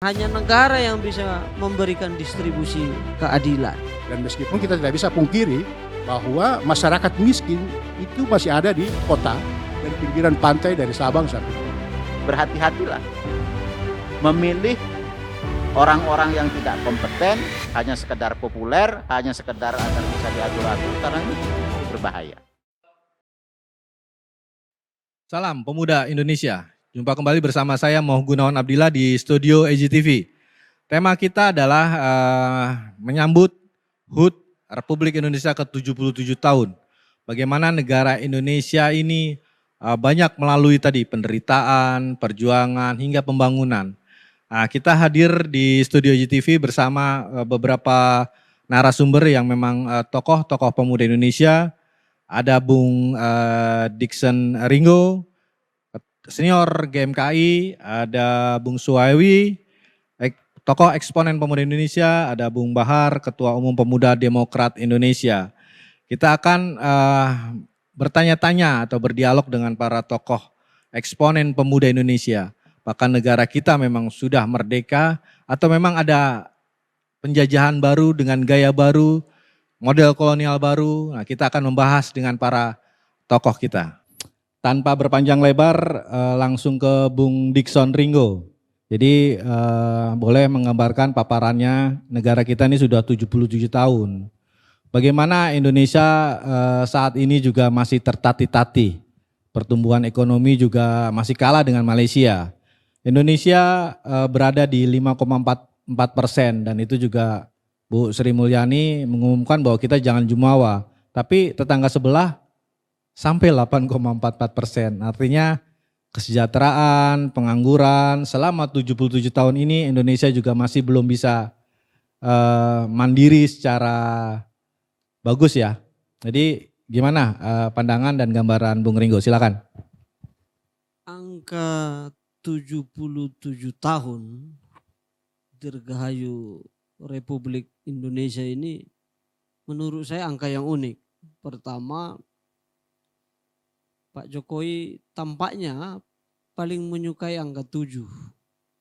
Hanya negara yang bisa memberikan distribusi keadilan. Dan meskipun kita tidak bisa pungkiri bahwa masyarakat miskin itu masih ada di kota dan pinggiran pantai dari Sabang sampai Merauke. Berhati-hatilah memilih orang-orang yang tidak kompeten, hanya sekedar populer, hanya sekedar agar bisa diatur-atur, karena ini berbahaya. Salam pemuda Indonesia. Jumpa kembali bersama saya Moh Gunawan Abdillah di studio EJTV. Tema kita adalah menyambut HUT Republik Indonesia ke-77 tahun. Bagaimana negara Indonesia ini banyak melalui tadi penderitaan, perjuangan hingga pembangunan. Kita hadir di studio EJTV bersama beberapa narasumber yang memang tokoh-tokoh pemuda Indonesia. Ada Bung Dickson Ringo, senior GMKI, ada Bung Suhawi, tokoh eksponen pemuda Indonesia, ada Bung Bahar, Ketua Umum Pemuda Demokrat Indonesia. Kita akan bertanya-tanya atau berdialog dengan para tokoh eksponen pemuda Indonesia. Apakah negara kita memang sudah merdeka atau memang ada penjajahan baru dengan gaya baru, model kolonial baru. Nah, kita akan membahas dengan para tokoh kita. Tanpa berpanjang lebar, langsung ke Bung Dickson Ringo. Jadi boleh menggambarkan paparannya, negara kita ini sudah 77 tahun. Bagaimana Indonesia saat ini juga masih tertati-tati. Pertumbuhan ekonomi juga masih kalah dengan Malaysia. Indonesia berada di 5,4% dan itu juga Bu Sri Mulyani mengumumkan bahwa kita jangan jumawa. Tapi tetangga sebelah sampai 8,44%. Artinya kesejahteraan, pengangguran selama 77 tahun ini Indonesia juga masih belum bisa mandiri secara bagus ya. Jadi gimana pandangan dan gambaran Bung Ringo, silakan. Angka 77 tahun Dirgahayu Republik Indonesia ini menurut saya angka yang unik. Pertama, Pak Jokowi tampaknya paling menyukai angka 7.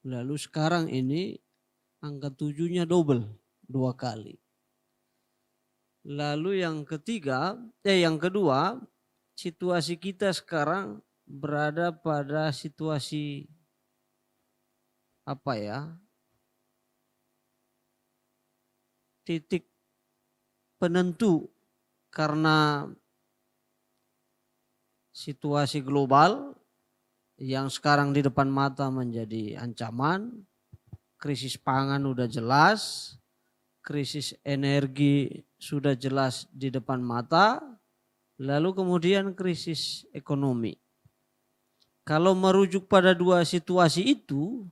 Lalu sekarang ini angka 7-nya double, 2 kali. Lalu yang kedua, situasi kita sekarang berada pada situasi titik penentu karena situasi global yang sekarang di depan mata menjadi ancaman, krisis pangan udah jelas, krisis energi sudah jelas di depan mata, lalu kemudian krisis ekonomi. Kalau merujuk pada dua situasi itu,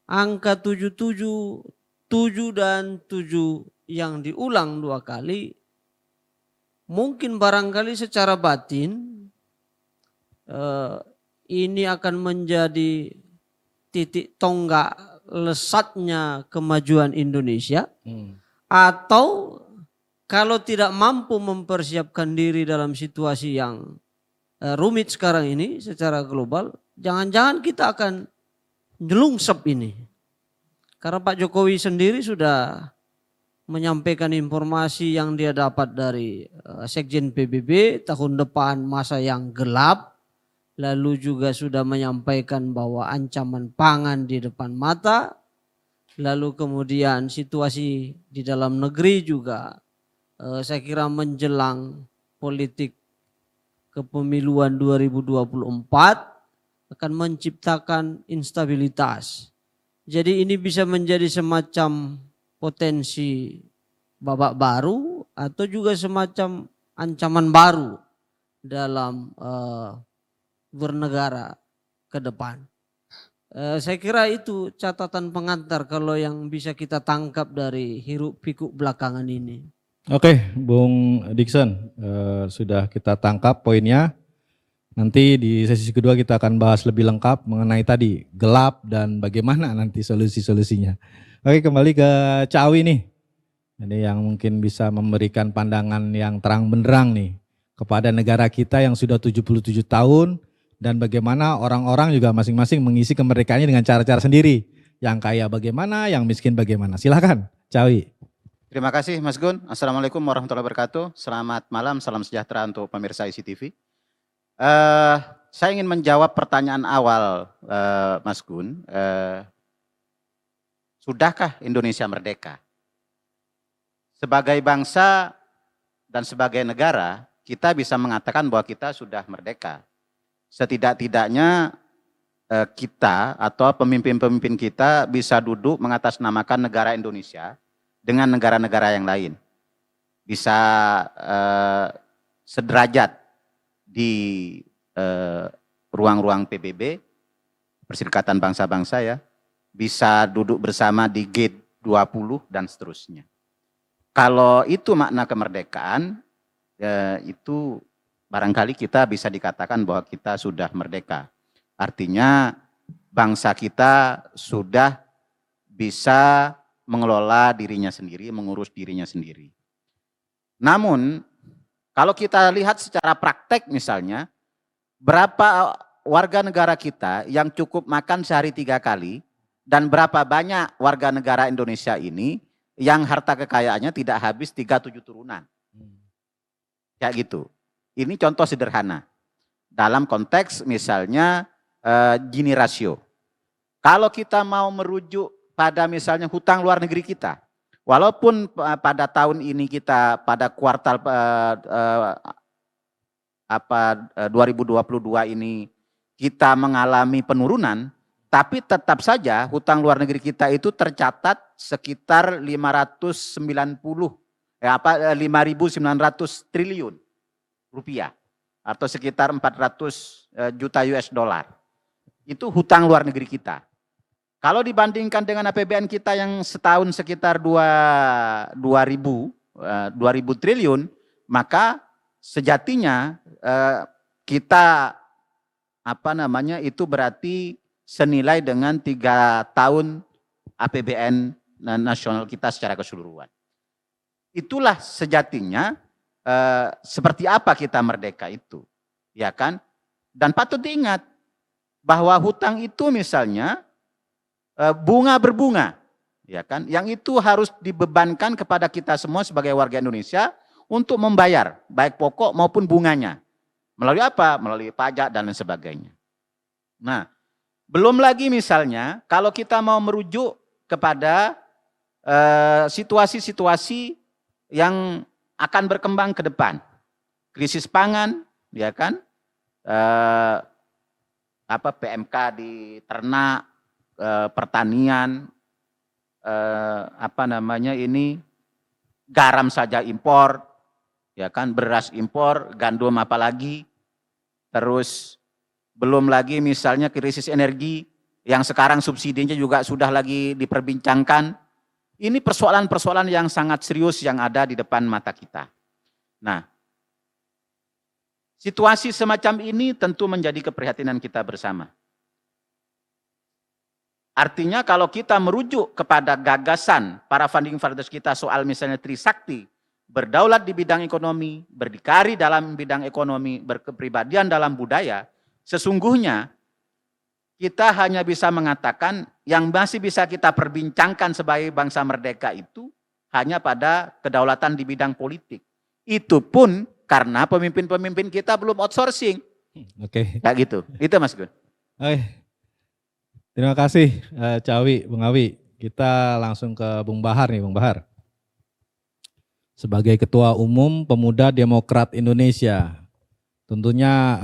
angka 77, 7 dan 7 yang diulang 2 kali, mungkin barangkali secara batin ini akan menjadi titik tonggak lesatnya kemajuan Indonesia. Atau kalau tidak mampu mempersiapkan diri dalam situasi yang rumit sekarang ini secara global, jangan-jangan kita akan nyelungsep ini. Karena Pak Jokowi sendiri sudah menyampaikan informasi yang dia dapat dari Sekjen PBB, tahun depan masa yang gelap. Lalu juga sudah menyampaikan bahwa ancaman pangan di depan mata. Lalu kemudian situasi di dalam negeri juga saya kira menjelang politik kepemiluan 2024 akan menciptakan instabilitas. Jadi ini bisa menjadi semacam potensi babak baru atau juga semacam ancaman baru dalam bernegara ke depan. Saya kira itu catatan pengantar kalau yang bisa kita tangkap dari hiruk pikuk belakangan ini. Oke, Bung Dickson, sudah kita tangkap poinnya. Nanti di sesi kedua kita akan bahas lebih lengkap mengenai tadi gelap dan bagaimana nanti solusi-solusinya. Oke, kembali ke Cawi nih. Ini yang mungkin bisa memberikan pandangan yang terang benderang nih kepada negara kita yang sudah 77 tahun dan bagaimana orang-orang juga masing-masing mengisi kemerdekaannya dengan cara-cara sendiri. Yang kaya bagaimana, yang miskin bagaimana. Silakan, Cawi. Terima kasih Mas Gun. Assalamualaikum warahmatullahi wabarakatuh. Selamat malam, salam sejahtera untuk pemirsa ICTV. Saya ingin menjawab pertanyaan awal Mas Gun. Sudahkah Indonesia merdeka? Sebagai bangsa dan sebagai negara, kita bisa mengatakan bahwa kita sudah merdeka. Setidak-tidaknya kita atau pemimpin-pemimpin kita bisa duduk mengatasnamakan negara Indonesia dengan negara-negara yang lain. Bisa sederajat di ruang-ruang PBB, Perserikatan Bangsa-Bangsa ya, bisa duduk bersama di G20 dan seterusnya. Kalau itu makna kemerdekaan, itu barangkali kita bisa dikatakan bahwa kita sudah merdeka. Artinya bangsa kita sudah bisa mengelola dirinya sendiri, mengurus dirinya sendiri. Namun, kalau kita lihat secara praktek misalnya, berapa warga negara kita yang cukup makan sehari 3 kali, dan berapa banyak warga negara Indonesia ini yang harta kekayaannya tidak habis 3-7 turunan. Kayak gitu. Ini contoh sederhana. Dalam konteks misalnya Gini rasio. Kalau kita mau merujuk pada misalnya hutang luar negeri kita, walaupun pada tahun ini kita pada kuartal 2022 ini kita mengalami penurunan, tapi tetap saja hutang luar negeri kita itu tercatat sekitar 590 5.900 triliun rupiah atau sekitar 400 juta US dollar. Itu hutang luar negeri kita. Kalau dibandingkan dengan APBN kita yang setahun sekitar 2.000 triliun, maka sejatinya kita itu berarti senilai dengan 3 tahun APBN nasional kita secara keseluruhan. Itulah sejatinya seperti apa kita merdeka itu, ya kan? Dan patut diingat bahwa hutang itu misalnya bunga berbunga, ya kan? Yang itu harus dibebankan kepada kita semua sebagai warga Indonesia untuk membayar baik pokok maupun bunganya. Melalui apa? Melalui pajak dan lain sebagainya. Nah, belum lagi misalnya kalau kita mau merujuk kepada situasi-situasi yang akan berkembang ke depan. Krisis pangan, ya kan? PMK di ternak, pertanian, garam saja impor, ya kan, beras impor, gandum apalagi, terus belum lagi misalnya krisis energi yang sekarang subsidinya juga sudah lagi diperbincangkan. Ini persoalan-persoalan yang sangat serius yang ada di depan mata kita. Nah, situasi semacam ini tentu menjadi keprihatinan kita bersama. Artinya kalau kita merujuk kepada gagasan para founding fathers kita soal misalnya Trisakti, berdaulat di bidang ekonomi, berdikari dalam bidang ekonomi, berkepribadian dalam budaya, sesungguhnya kita hanya bisa mengatakan yang masih bisa kita perbincangkan sebagai bangsa merdeka itu hanya pada kedaulatan di bidang politik. Itu pun karena pemimpin-pemimpin kita belum outsourcing. Oke. Kayak gitu. Itu Mas Gun. Oke. Terima kasih Cawi, Bung Awi. Kita langsung ke Bung Bahar nih, Bung Bahar. Sebagai Ketua Umum Pemuda Demokrat Indonesia, tentunya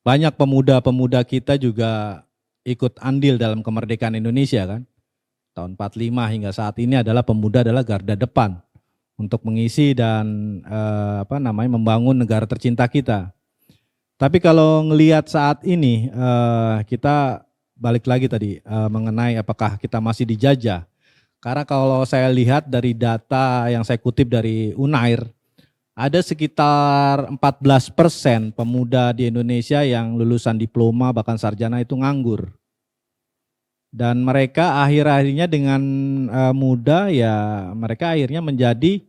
banyak pemuda-pemuda kita juga ikut andil dalam kemerdekaan Indonesia kan. Tahun 45 hingga saat ini adalah pemuda adalah garda depan untuk mengisi dan membangun negara tercinta kita. Tapi kalau ngelihat saat ini kita balik lagi tadi mengenai apakah kita masih dijajah. Karena kalau saya lihat dari data yang saya kutip dari Unair, ada sekitar 14% pemuda di Indonesia yang lulusan diploma bahkan sarjana itu nganggur. Dan mereka akhir-akhirnya dengan mudah ya mereka akhirnya menjadi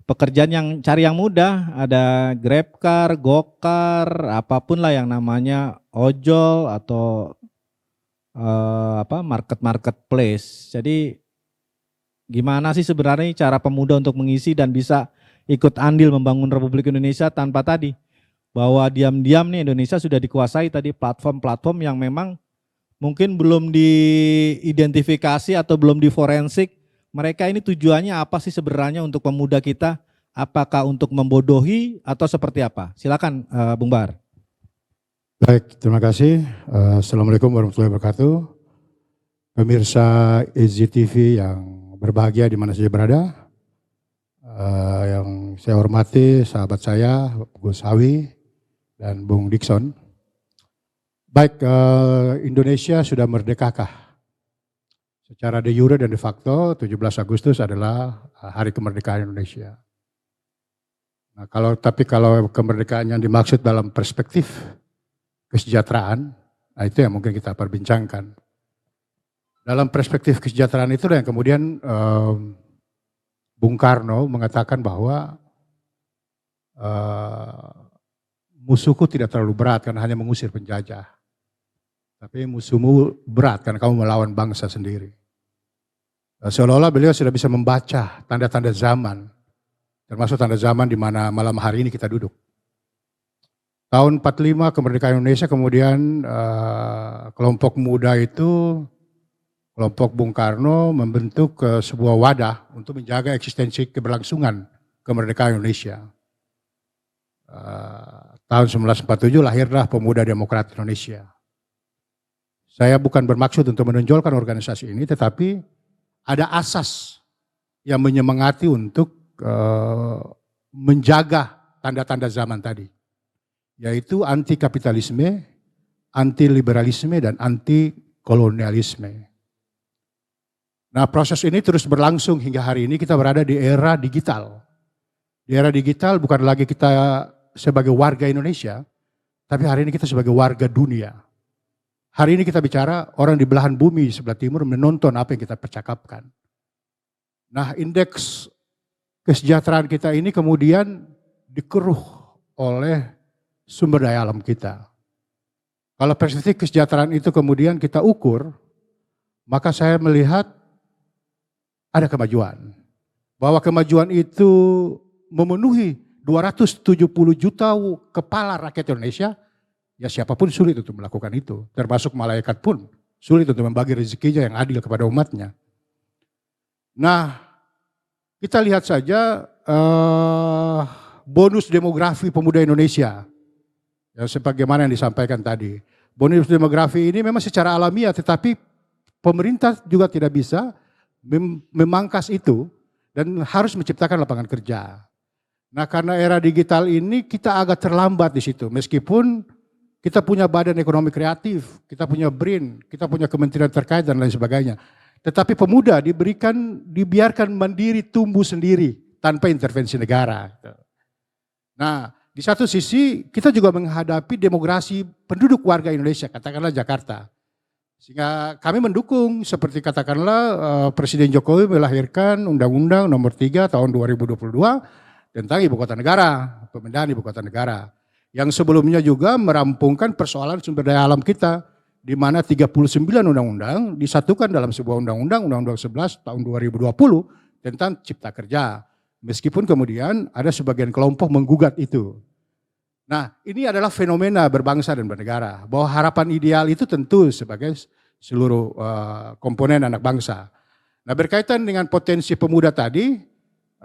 pekerjaan yang cari yang mudah. Ada GrabCar, Gokar, apapun lah yang namanya ojol atau marketplace. Jadi gimana sih sebenarnya cara pemuda untuk mengisi dan bisa ikut andil membangun Republik Indonesia tanpa tadi bahwa diam-diam nih Indonesia sudah dikuasai tadi platform-platform yang memang mungkin belum diidentifikasi atau belum diforensik. Mereka ini tujuannya apa sih sebenarnya untuk pemuda kita? Apakah untuk membodohi atau seperti apa? Silakan Bung Bahar. Baik, terima kasih. Assalamualaikum warahmatullahi wabarakatuh. Pemirsa EZTV yang berbahagia di mana saja berada. Yang saya hormati sahabat saya, Gus Hawi dan Bung Dikson. Baik, Indonesia sudah merdekakah? Secara de jure dan de facto 17 Agustus adalah hari kemerdekaan Indonesia. Nah, kalau kemerdekaan yang dimaksud dalam perspektif kesejahteraan, nah itu yang mungkin kita perbincangkan. Dalam perspektif kesejahteraan itu yang kemudian Bung Karno mengatakan bahwa musuhku tidak terlalu berat karena hanya mengusir penjajah. Tapi musuhmu berat karena kamu melawan bangsa sendiri. Seolah-olah beliau sudah bisa membaca tanda-tanda zaman. Termasuk tanda zaman di mana malam hari ini kita duduk. Tahun 45 kemerdekaan Indonesia kemudian kelompok muda itu, kelompok Bung Karno membentuk sebuah wadah untuk menjaga eksistensi keberlangsungan kemerdekaan Indonesia. Tahun 1947 lahirlah Pemuda Demokrat Indonesia. Saya bukan bermaksud untuk menonjolkan organisasi ini, tetapi ada asas yang menyemangati untuk menjaga tanda-tanda zaman tadi, yaitu anti kapitalisme, anti liberalisme, dan anti kolonialisme. Nah, proses ini terus berlangsung hingga hari ini kita berada di era digital. Di era digital bukan lagi kita sebagai warga Indonesia, tapi hari ini kita sebagai warga dunia. Hari ini kita bicara orang di belahan bumi sebelah timur menonton apa yang kita percakapkan. Nah, indeks kesejahteraan kita ini kemudian dikeruh oleh sumber daya alam kita. Kalau perspektif kesejahteraan itu kemudian kita ukur, maka saya melihat ada kemajuan. Bahwa kemajuan itu memenuhi 270 juta kepala rakyat Indonesia, ya siapapun sulit untuk melakukan itu. Termasuk malaikat pun sulit untuk membagi rezekinya yang adil kepada umatnya. Nah, kita lihat saja bonus demografi pemuda Indonesia. Ya, sebagaimana yang disampaikan tadi. Bonus demografi ini memang secara alamiah, tetapi pemerintah juga tidak bisa memangkas itu dan harus menciptakan lapangan kerja. Nah, karena era digital ini kita agak terlambat di situ. Meskipun kita punya badan ekonomi kreatif, kita punya BRIN, kita punya kementerian terkait dan lain sebagainya. Tetapi pemuda dibiarkan mandiri tumbuh sendiri tanpa intervensi negara. Nah, di satu sisi kita juga menghadapi demografi penduduk warga Indonesia, katakanlah Jakarta. Sehingga kami mendukung seperti katakanlah Presiden Jokowi melahirkan Undang-Undang Nomor 3 Tahun 2022 tentang Ibu Kota Negara, pemindahan Ibu Kota Negara. Yang sebelumnya juga merampungkan persoalan sumber daya alam kita, di mana 39 undang-undang disatukan dalam sebuah undang-undang, Undang-Undang 11 tahun 2020 tentang Cipta Kerja. Meskipun kemudian ada sebagian kelompok menggugat itu. Nah, ini adalah fenomena berbangsa dan bernegara, bahwa harapan ideal itu tentu sebagai seluruh komponen anak bangsa. Nah, berkaitan dengan potensi pemuda tadi,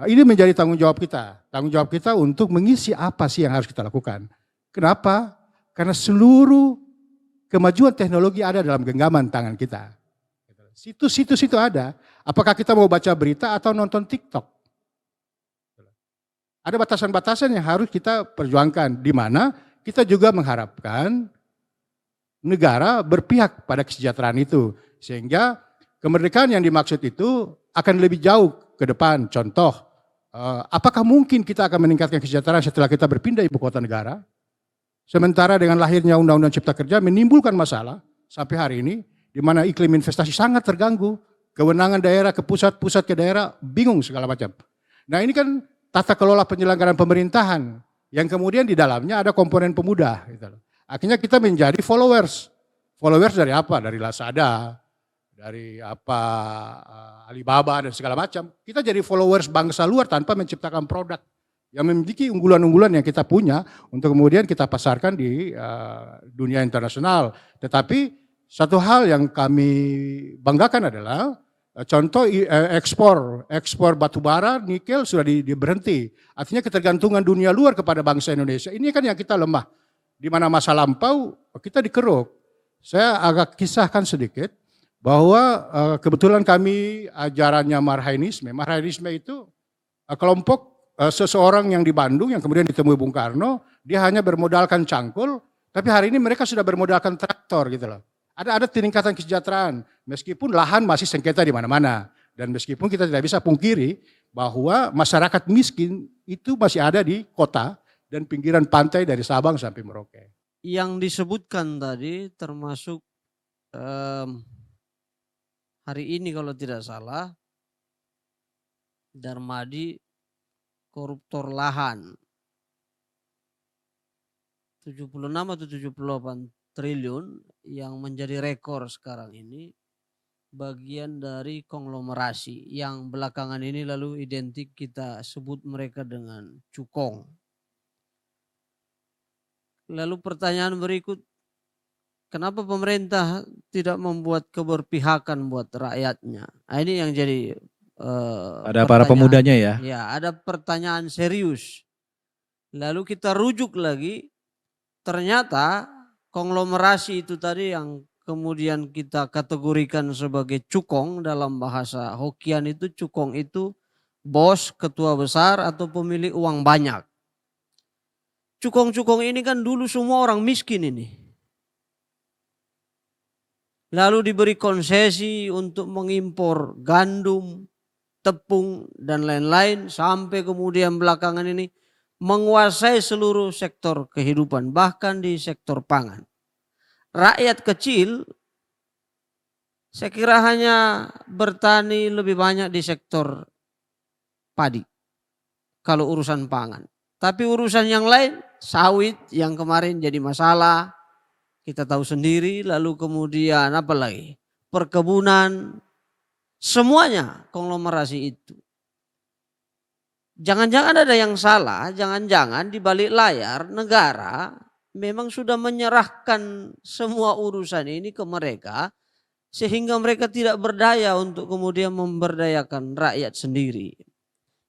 ini menjadi tanggung jawab kita. Tanggung jawab kita untuk mengisi apa sih yang harus kita lakukan. Kenapa? Karena seluruh kemajuan teknologi ada dalam genggaman tangan kita. Situs-situs itu ada. Apakah kita mau baca berita atau nonton TikTok? Ada batasan-batasan yang harus kita perjuangkan, di mana kita juga mengharapkan negara berpihak pada kesejahteraan itu. Sehingga kemerdekaan yang dimaksud itu akan lebih jauh ke depan. Contoh, apakah mungkin kita akan meningkatkan kesejahteraan setelah kita berpindah ibu kota negara? Sementara dengan lahirnya Undang-Undang Cipta Kerja menimbulkan masalah sampai hari ini, di mana iklim investasi sangat terganggu, kewenangan daerah ke pusat, pusat ke daerah, bingung segala macam. Nah, ini kan tata kelola penyelenggaraan pemerintahan yang kemudian di dalamnya ada komponen pemuda. Gitu. Akhirnya kita menjadi followers. Followers dari apa? Dari Lazada, dari apa Alibaba dan segala macam. Kita jadi followers bangsa luar tanpa menciptakan produk yang memiliki unggulan-unggulan yang kita punya untuk kemudian kita pasarkan di dunia internasional. Tetapi satu hal yang kami banggakan adalah contoh ekspor batu bara, nikel sudah berhenti. Artinya ketergantungan dunia luar kepada bangsa Indonesia. Ini kan yang kita lemah. Di mana masa lampau kita dikeruk. Saya agak kisahkan sedikit bahwa kebetulan kami ajarannya Marhainisme. Marhainisme itu kelompok seseorang yang di Bandung yang kemudian ditemui Bung Karno, dia hanya bermodalkan cangkul, tapi hari ini mereka sudah bermodalkan traktor gitu loh. Ada peningkatan kesejahteraan, meskipun lahan masih sengketa di mana-mana. Dan meskipun kita tidak bisa pungkiri bahwa masyarakat miskin itu masih ada di kota dan pinggiran pantai dari Sabang sampai Merauke. Yang disebutkan tadi termasuk hari ini kalau tidak salah, Darmadi koruptor lahan 76 atau 78 triliun yang menjadi rekor sekarang ini bagian dari konglomerasi yang belakangan ini lalu identik kita sebut mereka dengan cukong. Lalu pertanyaan berikut, kenapa pemerintah tidak membuat keberpihakan buat rakyatnya? Nah, ini yang jadi ada para pemudanya ya. Ya, ada pertanyaan serius. Lalu kita rujuk lagi, ternyata konglomerasi itu tadi yang kemudian kita kategorikan sebagai cukong dalam bahasa Hokian itu, cukong itu bos, ketua besar atau pemilik uang banyak. Cukong-cukong ini kan dulu semua orang miskin ini. Lalu diberi konsesi untuk mengimpor gandum, tepung dan lain-lain sampai kemudian belakangan ini menguasai seluruh sektor kehidupan, bahkan di sektor pangan. Rakyat kecil saya kira hanya bertani lebih banyak di sektor padi kalau urusan pangan. Tapi urusan yang lain, sawit yang kemarin jadi masalah, kita tahu sendiri, lalu kemudian apa lagi? Perkebunan, semuanya konglomerasi itu. Jangan-jangan ada yang salah, jangan-jangan di balik layar negara memang sudah menyerahkan semua urusan ini ke mereka sehingga mereka tidak berdaya untuk kemudian memberdayakan rakyat sendiri.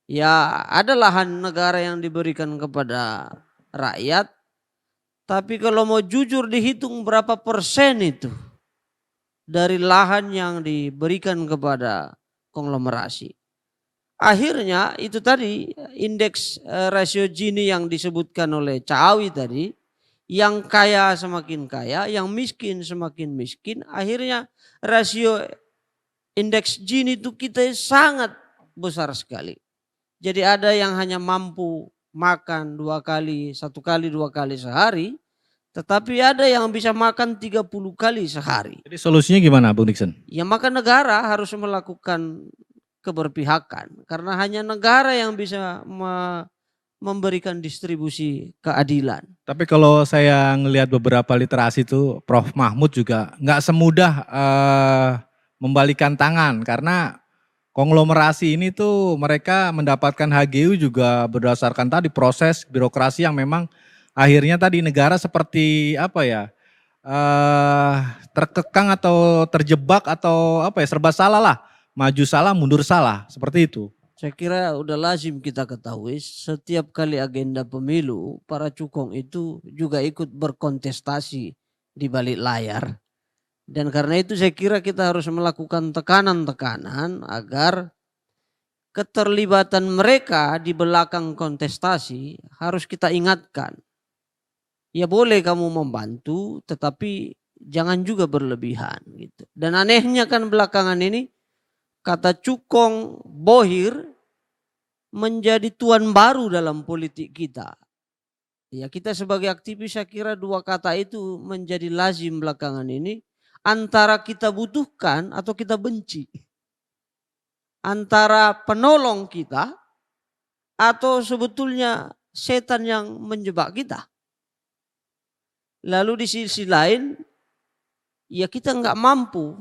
Ya, ada lahan negara yang diberikan kepada rakyat, tapi kalau mau jujur dihitung berapa persen itu dari lahan yang diberikan kepada konglomerasi. Akhirnya itu tadi indeks rasio Gini yang disebutkan oleh Caawi tadi, yang kaya semakin kaya, yang miskin semakin miskin, akhirnya rasio indeks Gini itu kita sangat besar sekali. Jadi ada yang hanya mampu makan 2 kali, 1 kali, 2 kali sehari, tetapi ada yang bisa makan 30 kali sehari. Jadi solusinya gimana Bung Nixon? Ya maka negara harus melakukan keberpihakan, karena hanya negara yang bisa memberikan distribusi keadilan. Tapi kalau saya ngelihat beberapa literasi itu, Prof. Mahmud juga nggak semudah membalikan tangan, karena konglomerasi ini tuh mereka mendapatkan HGU juga berdasarkan tadi proses birokrasi yang memang akhirnya tadi negara seperti apa ya, terkekang atau terjebak atau apa ya, serba salah lah, maju salah mundur salah, seperti itu. Saya kira udah lazim kita ketahui setiap kali agenda pemilu para cukong itu juga ikut berkontestasi di balik layar. Dan karena itu saya kira kita harus melakukan tekanan-tekanan agar keterlibatan mereka di belakang kontestasi harus kita ingatkan. Ya boleh kamu membantu tetapi jangan juga berlebihan gitu. Dan anehnya kan belakangan ini kata cukong bohir menjadi tuan baru dalam politik kita. Ya kita sebagai aktivis saya kira 2 kata itu menjadi lazim belakangan ini. Antara kita butuhkan atau kita benci. Antara penolong kita atau sebetulnya setan yang menjebak kita. Lalu di sisi lain ya kita nggak mampu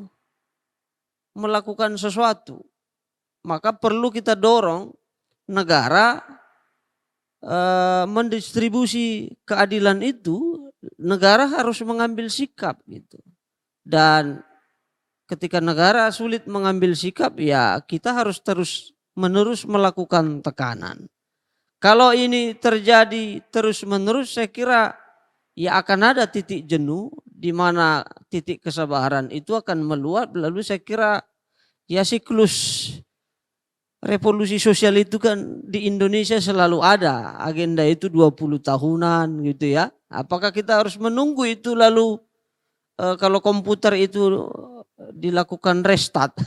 melakukan sesuatu. Maka perlu kita dorong negara mendistribusi keadilan itu, negara harus mengambil sikap gitu. Dan ketika negara sulit mengambil sikap, ya kita harus terus menerus melakukan tekanan. Kalau ini terjadi terus menerus, saya kira ya akan ada titik jenuh di mana titik kesabaran itu akan meluap, lalu saya kira ya siklus revolusi sosial itu kan di Indonesia selalu ada, agenda itu 20 tahunan gitu ya. Apakah kita harus menunggu itu lalu kalau komputer itu dilakukan restart,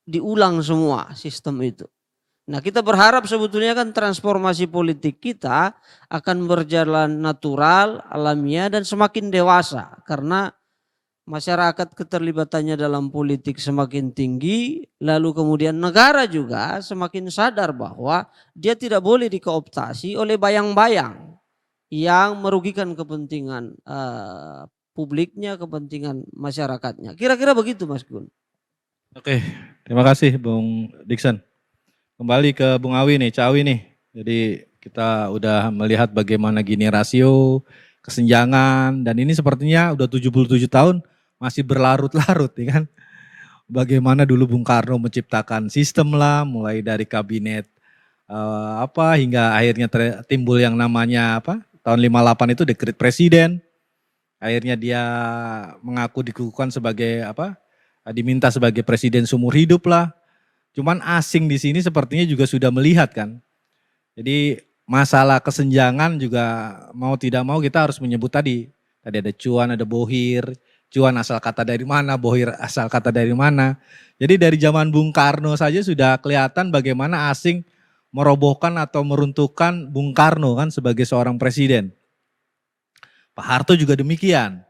diulang semua sistem itu. Nah, kita berharap sebetulnya kan transformasi politik kita akan berjalan natural, alamiah, dan semakin dewasa. Karena masyarakat keterlibatannya dalam politik semakin tinggi, lalu kemudian negara juga semakin sadar bahwa dia tidak boleh dikooptasi oleh bayang-bayang yang merugikan kepentingan publiknya, kepentingan masyarakatnya. Kira-kira begitu, Mas Gun. Oke, terima kasih Bung Dikson. Kembali ke Bung Awi nih, Cawi nih. Jadi kita udah melihat bagaimana gini rasio, kesenjangan, dan ini sepertinya udah 77 tahun masih berlarut-larut ya kan. Bagaimana dulu Bung Karno menciptakan sistem lah, mulai dari kabinet hingga akhirnya timbul yang namanya tahun 58 itu dekret presiden. Akhirnya dia mengaku dikukuhkan sebagai diminta sebagai presiden seumur hidup lah. Cuman asing di sini sepertinya juga sudah melihat kan. Jadi masalah kesenjangan juga mau tidak mau kita harus menyebut tadi. Tadi ada cuan, ada bohir. Cuan asal kata dari mana, bohir asal kata dari mana. Jadi dari zaman Bung Karno saja sudah kelihatan bagaimana asing merobohkan atau meruntuhkan Bung Karno kan sebagai seorang presiden. Pak Harto juga demikian.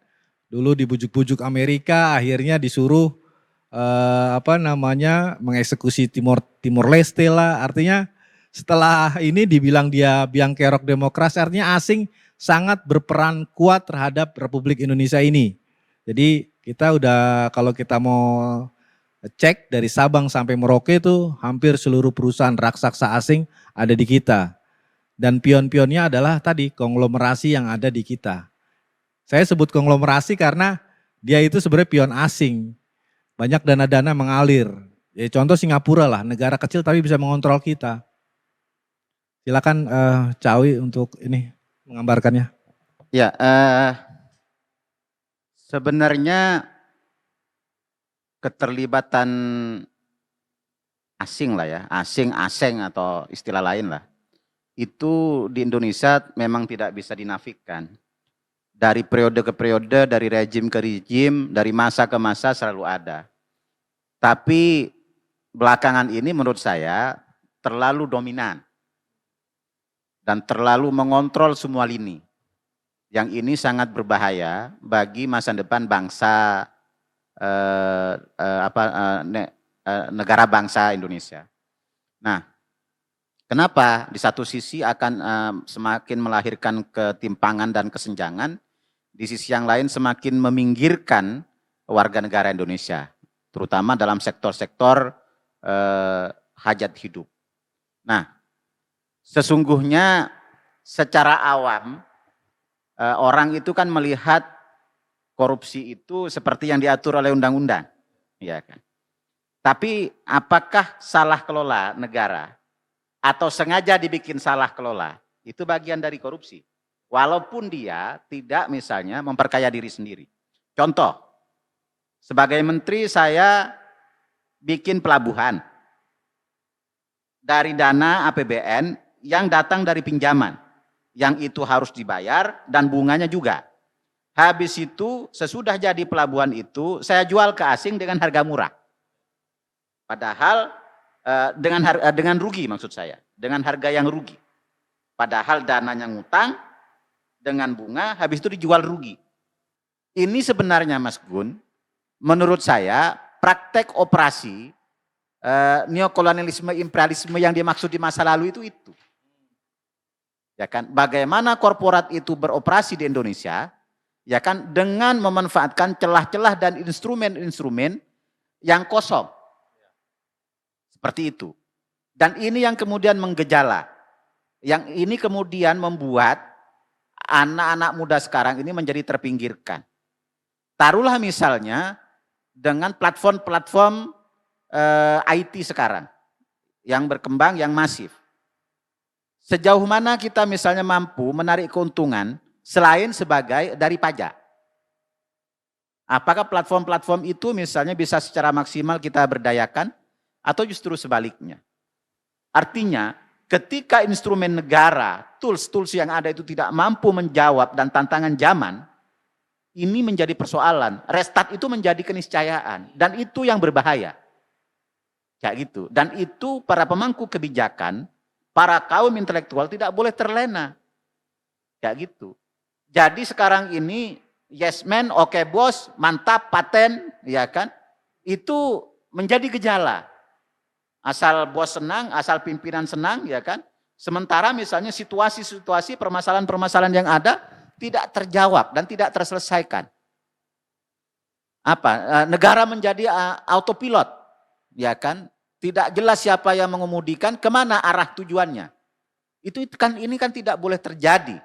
Dulu dibujuk-bujuk Amerika, akhirnya disuruh mengeksekusi Timor Leste lah. Artinya setelah ini dibilang dia biang kerok demokrasi, artinya asing sangat berperan kuat terhadap Republik Indonesia ini. Jadi kita udah, kalau kita mau cek dari Sabang sampai Merauke itu hampir seluruh perusahaan raksasa asing ada di kita. Dan pion-pionnya adalah tadi konglomerasi yang ada di kita. Saya sebut konglomerasi karena dia itu sebenarnya pion asing. Banyak dana-dana mengalir. Ya, contoh Singapura lah, negara kecil tapi bisa mengontrol kita. Silakan Cawi untuk ini menggambarkannya. Ya, sebenarnya keterlibatan asing lah ya, asing atau istilah lain lah. Itu di Indonesia memang tidak bisa dinafikan. Dari periode ke periode, dari rejim ke rejim, dari masa ke masa selalu ada. Tapi belakangan ini menurut saya terlalu dominan. Dan terlalu mengontrol semua lini. Yang ini sangat berbahaya bagi masa depan bangsa, negara bangsa Indonesia. Nah, kenapa di satu sisi akan semakin melahirkan ketimpangan dan kesenjangan, di sisi yang lain semakin meminggirkan warga negara Indonesia, terutama dalam sektor-sektor hajat hidup. Nah, sesungguhnya secara awam orang itu kan melihat korupsi itu seperti yang diatur oleh undang-undang, ya kan. Tapi apakah salah kelola negara atau sengaja dibikin salah kelola, itu bagian dari korupsi. Walaupun dia tidak misalnya memperkaya diri sendiri. Contoh, sebagai menteri saya bikin pelabuhan dari dana APBN yang datang dari pinjaman, yang itu harus dibayar dan bunganya juga. Habis itu sesudah jadi pelabuhan itu saya jual ke asing dengan harga murah. Padahal dengan rugi maksud saya, dengan harga yang rugi. Padahal dananya ngutang dengan bunga, habis itu dijual rugi. Ini sebenarnya Mas Gun, menurut saya praktek operasi neokolonialisme imperialisme yang dimaksud di masa lalu itu. Ya kan, bagaimana korporat itu beroperasi di Indonesia ya kan, dengan memanfaatkan celah-celah dan instrumen-instrumen yang kosong. Seperti itu. Dan ini yang kemudian menggejala. Yang ini kemudian membuat anak-anak muda sekarang ini menjadi terpinggirkan. Taruhlah misalnya dengan platform-platform IT sekarang yang berkembang, yang masif. Sejauh mana kita misalnya mampu menarik keuntungan selain sebagai dari pajak? Apakah platform-platform itu misalnya bisa secara maksimal kita berdayakan atau justru sebaliknya? Artinya ketika instrumen negara, tools-tools yang ada itu tidak mampu menjawab dan tantangan zaman, ini menjadi persoalan. Restart itu menjadi keniscayaan dan itu yang berbahaya. Kayak gitu. Dan itu para pemangku kebijakan, para kaum intelektual tidak boleh terlena. Kayak gitu. Jadi sekarang ini yes man, oke bos, mantap, paten, ya kan? Itu menjadi gejala. Asal bos senang, asal pimpinan senang, ya kan? Sementara misalnya situasi-situasi, permasalahan-permasalahan yang ada tidak terjawab dan tidak terselesaikan. Negara menjadi autopilot, ya kan? Tidak jelas siapa yang mengemudikan, kemana arah tujuannya. Ini kan tidak boleh terjadi.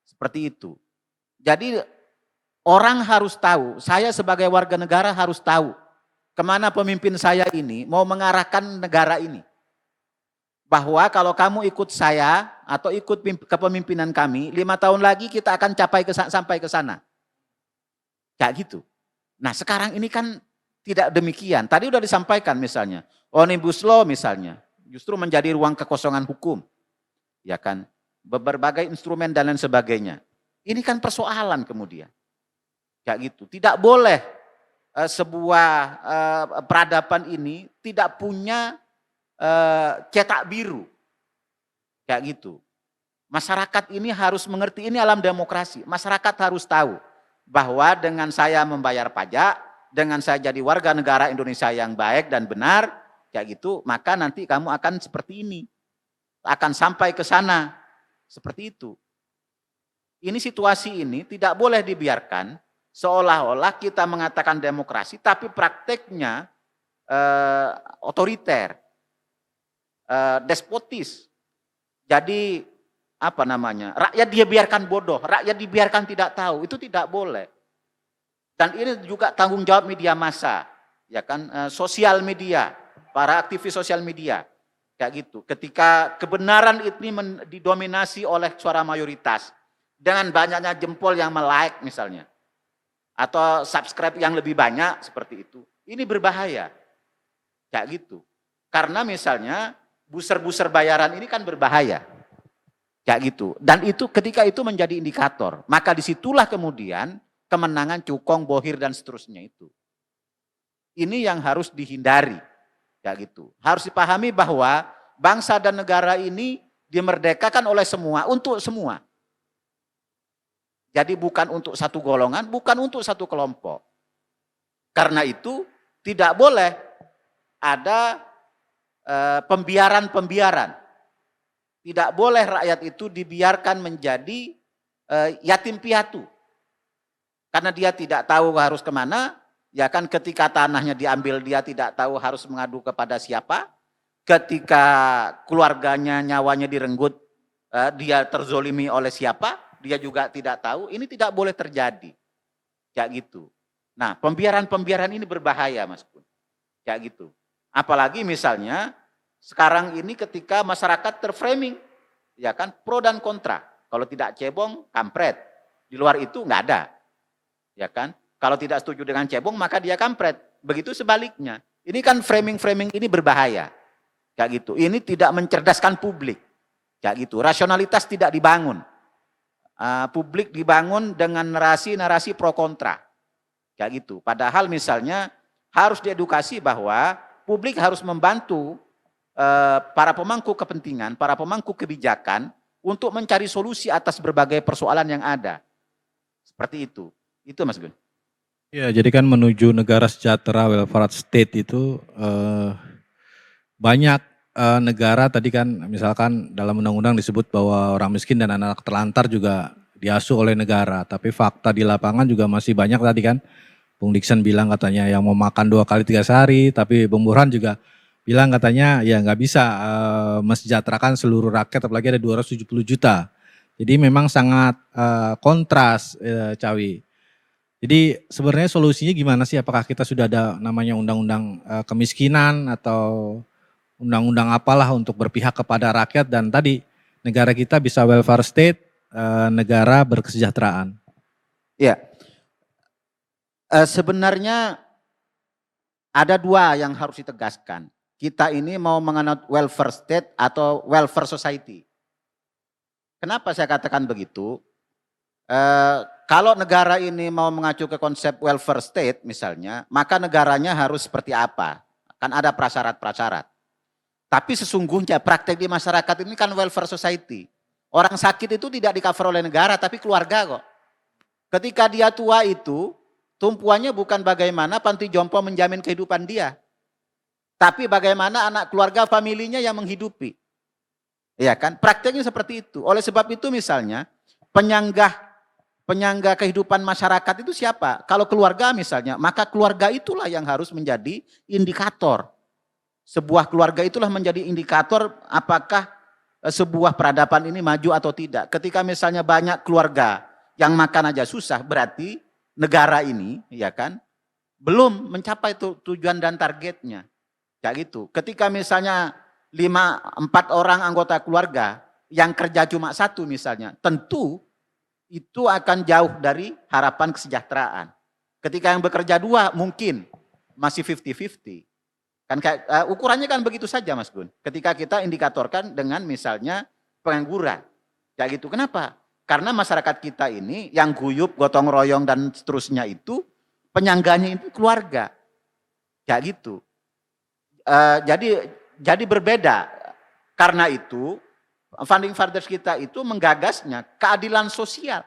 Seperti itu. Jadi orang harus tahu, saya sebagai warga negara harus tahu kemana pemimpin saya ini mau mengarahkan negara ini. Bahwa kalau kamu ikut saya atau ikut kepemimpinan kami, 5 tahun lagi kita akan sampai ke sana. Kayak gitu. Nah sekarang ini kan tidak demikian. Tadi udah disampaikan misalnya, Omnibus Law misalnya, justru menjadi ruang kekosongan hukum. Ya kan, berbagai instrumen dan lain sebagainya. Ini kan persoalan kemudian. Kayak gitu. Tidak boleh sebuah peradaban ini tidak punya cetak biru. Kayak gitu. Masyarakat ini harus mengerti, ini alam demokrasi. Masyarakat harus tahu bahwa dengan saya membayar pajak, dengan saya jadi warga negara Indonesia yang baik dan benar, kayak gitu, maka nanti kamu akan seperti ini. Akan sampai ke sana. Seperti itu. Ini situasi ini tidak boleh dibiarkan seolah-olah kita mengatakan demokrasi, tapi prakteknya otoriter, despotis. Jadi rakyat dia biarkan bodoh, rakyat dibiarkan tidak tahu, itu tidak boleh. Dan ini juga tanggung jawab media massa, ya kan, sosial media, para aktivis sosial media, kayak gitu. Ketika kebenaran ini didominasi oleh suara mayoritas, dengan banyaknya jempol yang like misalnya, atau subscribe yang lebih banyak seperti itu, ini berbahaya, kayak gitu. Karena misalnya buser-buser bayaran ini kan berbahaya, kayak gitu. Dan itu ketika itu menjadi indikator, maka disitulah kemudian kemenangan cukong, bohir dan seterusnya itu. Ini yang harus dihindari, kayak gitu. Harus dipahami bahwa bangsa dan negara ini dimerdekakan oleh semua, untuk semua. Jadi bukan untuk satu golongan, bukan untuk satu kelompok. Karena itu tidak boleh ada pembiaran-pembiaran. Tidak boleh rakyat itu dibiarkan menjadi yatim piatu. Karena dia tidak tahu harus kemana, ya kan, ketika tanahnya diambil dia tidak tahu harus mengadu kepada siapa. Ketika keluarganya, nyawanya direnggut, dia terzolimi oleh siapa, dia juga tidak tahu. Ini tidak boleh terjadi. Kayak gitu. Nah, pembiaran-pembiaran ini berbahaya, Mas Kun. Kayak gitu. Apalagi misalnya sekarang ini ketika masyarakat terframing, ya kan, pro dan kontra. Kalau tidak cebong, kampret. Di luar itu nggak ada. Ya kan? Kalau tidak setuju dengan cebong, maka dia kampret. Begitu sebaliknya. Ini kan framing-framing ini berbahaya. Kayak gitu. Ini tidak mencerdaskan publik. Kayak gitu. Rasionalitas tidak dibangun. Publik dibangun dengan narasi-narasi pro kontra. Kayak gitu. Padahal misalnya harus diedukasi bahwa publik harus membantu para pemangku kepentingan, para pemangku kebijakan untuk mencari solusi atas berbagai persoalan yang ada. Seperti itu. Itu Mas Gun. Ya, jadi kan menuju negara sejahtera welfare state itu banyak negara tadi kan misalkan dalam undang-undang disebut bahwa orang miskin dan anak terlantar juga diasuh oleh negara. Tapi fakta di lapangan juga masih banyak tadi kan. Bung Dikson bilang katanya yang mau makan 2 kali 3 sehari, tapi Bung Burhan juga bilang katanya ya nggak bisa mesejahterakan seluruh rakyat, apalagi ada 270 juta. Jadi memang sangat kontras, Cawi. Jadi sebenarnya solusinya gimana sih? Apakah kita sudah ada namanya undang-undang kemiskinan atau undang-undang apalah untuk berpihak kepada rakyat, dan tadi negara kita bisa welfare state, negara berkesejahteraan. Ya, sebenarnya ada 2 yang harus ditegaskan. Kita ini mau menganut welfare state atau welfare society. Kenapa saya katakan begitu? Kalau negara ini mau mengacu ke konsep welfare state misalnya, maka negaranya harus seperti apa? Kan ada prasyarat-prasyarat. Tapi sesungguhnya praktek di masyarakat ini kan welfare society. Orang sakit itu tidak di-cover oleh negara, tapi keluarga kok. Ketika dia tua itu, tumpuannya bukan bagaimana panti jompo menjamin kehidupan dia, tapi bagaimana anak keluarga familinya yang menghidupi. Ya kan? Prakteknya seperti itu. Oleh sebab itu misalnya, penyangga kehidupan masyarakat itu siapa? Kalau keluarga misalnya, maka keluarga itulah yang harus menjadi indikator. Sebuah keluarga itulah menjadi indikator apakah sebuah peradaban ini maju atau tidak. Ketika misalnya banyak keluarga yang makan aja susah, berarti negara ini ya kan belum mencapai tujuan dan targetnya. Kayak gitu. Ketika misalnya 4 orang anggota keluarga yang kerja cuma 1 misalnya, tentu itu akan jauh dari harapan kesejahteraan. Ketika yang bekerja 2 mungkin masih 50-50. Kan ukurannya kan begitu saja Mas Gun. Ketika kita indikatorkan dengan misalnya pengangguran. Kayak gitu. Kenapa? Karena masyarakat kita ini yang guyup, gotong royong dan seterusnya itu penyangganya itu keluarga. Kayak gitu. Jadi berbeda. Karena itu founding fathers kita itu menggagasnya keadilan sosial.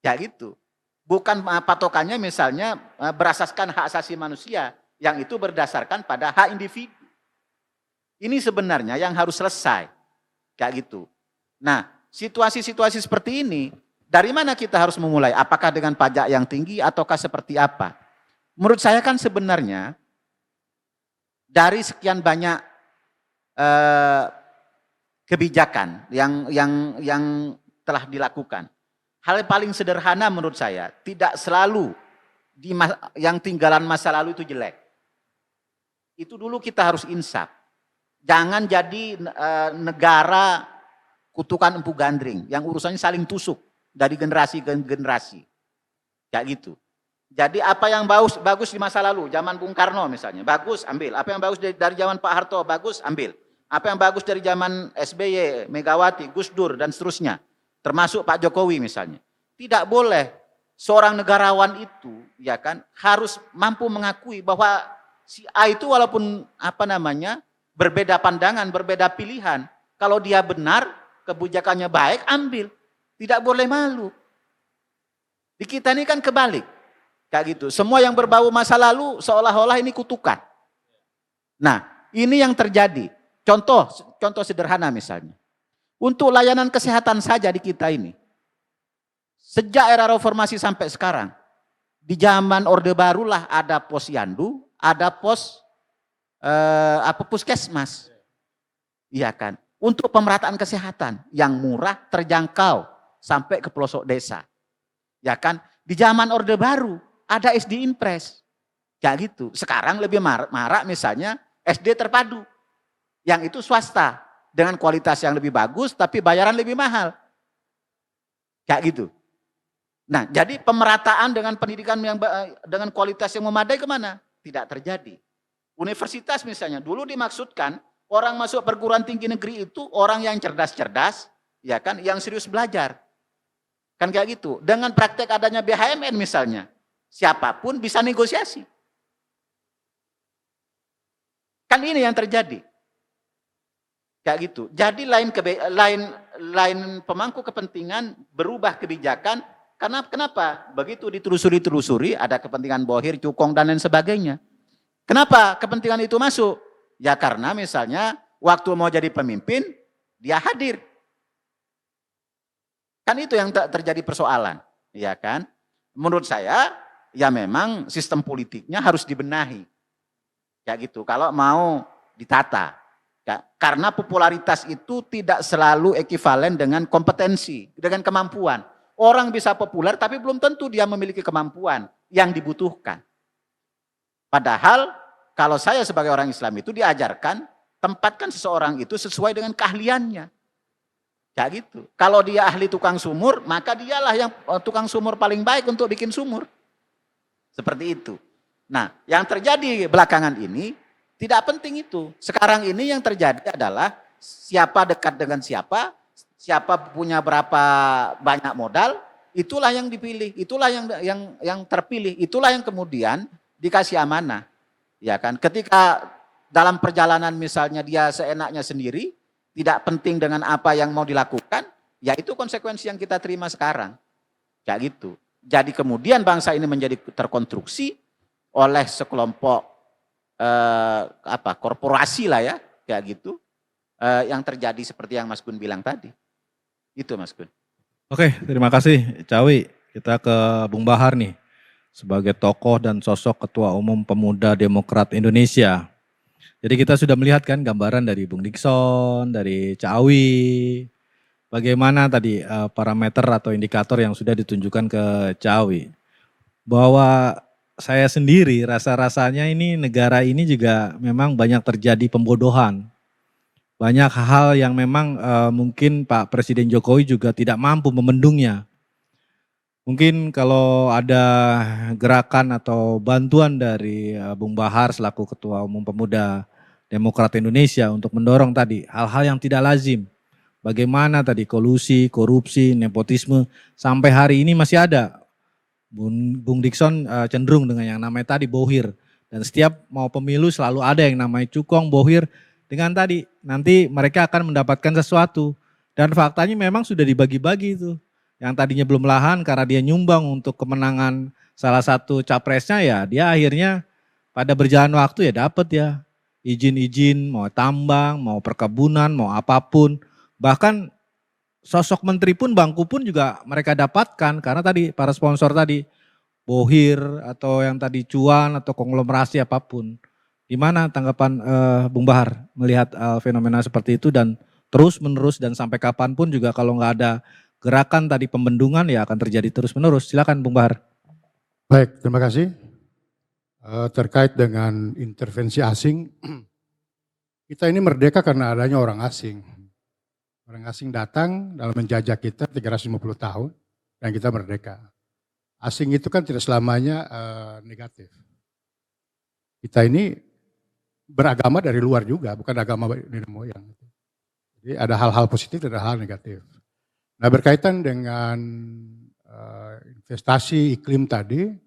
Kayak gitu. Bukan patokannya misalnya berasaskan hak asasi manusia. Yang itu berdasarkan pada hak individu. Ini sebenarnya yang harus selesai. Kayak gitu. Nah, situasi-situasi seperti ini, dari mana kita harus memulai? Apakah dengan pajak yang tinggi ataukah seperti apa? Menurut saya kan sebenarnya, dari sekian banyak kebijakan yang telah dilakukan, hal yang paling sederhana menurut saya, tidak selalu yang tinggalan masa lalu itu jelek. Itu dulu kita harus insaf. Jangan jadi negara kutukan empu gandring yang urusannya saling tusuk dari generasi ke generasi. Kayak gitu. Jadi apa yang bagus di masa lalu, zaman Bung Karno misalnya, bagus ambil. Apa yang bagus dari zaman Pak Harto, bagus ambil. Apa yang bagus dari zaman SBY, Megawati, Gus Dur dan seterusnya. Termasuk Pak Jokowi misalnya. Tidak boleh seorang negarawan itu ya kan harus mampu mengakui bahwa si A itu walaupun berbeda pandangan, berbeda pilihan, kalau dia benar, kebijakannya baik, ambil. Tidak boleh malu. Di kita ini kan kebalik. Kayak gitu. Semua yang berbau masa lalu seolah-olah ini kutukan. Nah, ini yang terjadi. Contoh sederhana misalnya. Untuk layanan kesehatan saja di kita ini. Sejak era reformasi sampai sekarang, di zaman Orde Baru lah ada posyandu, ada puskesmas. Iya kan? Untuk pemerataan kesehatan yang murah, terjangkau sampai ke pelosok desa. Ya kan? Di zaman Orde Baru ada SD Impres. Kayak gitu. Sekarang lebih marak misalnya SD terpadu. Yang itu swasta dengan kualitas yang lebih bagus tapi bayaran lebih mahal. Kayak gitu. Nah, jadi pemerataan dengan pendidikan yang dengan kualitas yang memadai kemana? Tidak terjadi. Universitas misalnya, dulu dimaksudkan orang masuk perguruan tinggi negeri itu orang yang cerdas-cerdas, ya kan, yang serius belajar. Kan kayak gitu. Dengan praktek adanya BHMN misalnya, siapapun bisa negosiasi. Kan ini yang terjadi. Kayak gitu. Jadi lain pemangku kepentingan berubah kebijakan. Karena kenapa? Begitu ditelusuri ada kepentingan bohir, cukong dan lain sebagainya. Kenapa kepentingan itu masuk? Ya karena misalnya waktu mau jadi pemimpin dia hadir. Kan itu yang terjadi persoalan, ya kan? Menurut saya, ya memang sistem politiknya harus dibenahi. Ya gitu, kalau mau ditata. Ya, karena popularitas itu tidak selalu ekivalen dengan kompetensi, dengan kemampuan. Orang bisa populer tapi belum tentu dia memiliki kemampuan yang dibutuhkan. Padahal kalau saya sebagai orang Islam itu diajarkan, tempatkan seseorang itu sesuai dengan keahliannya. Ya gitu. Kalau dia ahli tukang sumur, maka dialah yang tukang sumur paling baik untuk bikin sumur. Seperti itu. Nah, yang terjadi belakangan ini tidak penting itu. Sekarang ini yang terjadi adalah siapa dekat dengan siapa, siapa punya berapa banyak modal, itulah yang dipilih, itulah yang terpilih, itulah yang kemudian dikasih amanah. Ya kan? Ketika dalam perjalanan misalnya dia seenaknya sendiri, tidak penting dengan apa yang mau dilakukan, ya itu konsekuensi yang kita terima sekarang. Ya gitu. Jadi kemudian bangsa ini menjadi terkonstruksi oleh sekelompok korporasi lah ya, kayak gitu. Yang terjadi seperti yang Mas Gun bilang tadi. Itu Mas Gun. Oke, terima kasih Cawi. Kita ke Bung Bahar nih. Sebagai tokoh dan sosok Ketua Umum Pemuda Demokrat Indonesia. Jadi kita sudah melihat kan gambaran dari Bung Dikson, dari Cawi, bagaimana tadi parameter atau indikator yang sudah ditunjukkan ke Cawi. Bahwa saya sendiri rasa-rasanya ini negara ini juga memang banyak terjadi pembodohan. Banyak hal yang memang mungkin Pak Presiden Jokowi juga tidak mampu membendungnya. Mungkin kalau ada gerakan atau bantuan dari Bung Bahar selaku Ketua Umum Pemuda Demokrat Indonesia untuk mendorong tadi hal-hal yang tidak lazim. Bagaimana tadi kolusi, korupsi, nepotisme sampai hari ini masih ada. Bung Dikson cenderung dengan yang namanya tadi bohir. Dan setiap mau pemilu selalu ada yang namanya cukong, bohir. Dengan tadi nanti mereka akan mendapatkan sesuatu. Dan faktanya memang sudah dibagi-bagi itu. Yang tadinya belum lahan karena dia nyumbang untuk kemenangan salah satu capresnya ya dia akhirnya pada berjalan waktu ya dapat ya. Izin-izin, mau tambang, mau perkebunan, mau apapun. Bahkan sosok menteri pun, bangku pun juga mereka dapatkan. Karena tadi para sponsor tadi, bohir atau yang tadi cuan atau konglomerasi apapun. Gimana tanggapan Bung Bahar melihat fenomena seperti itu dan terus menerus dan sampai kapanpun juga kalau nggak ada gerakan tadi pembendungan ya akan terjadi terus menerus. Silakan Bung Bahar. Baik, terima kasih. Terkait dengan intervensi asing, kita ini merdeka karena adanya orang asing. Orang asing datang dalam menjajah kita 350 tahun dan kita merdeka. Asing itu kan tidak selamanya negatif. Kita ini beragama dari luar juga, bukan agama nenek moyang. Jadi ada hal-hal positif dan ada hal negatif. Nah berkaitan dengan investasi iklim tadi,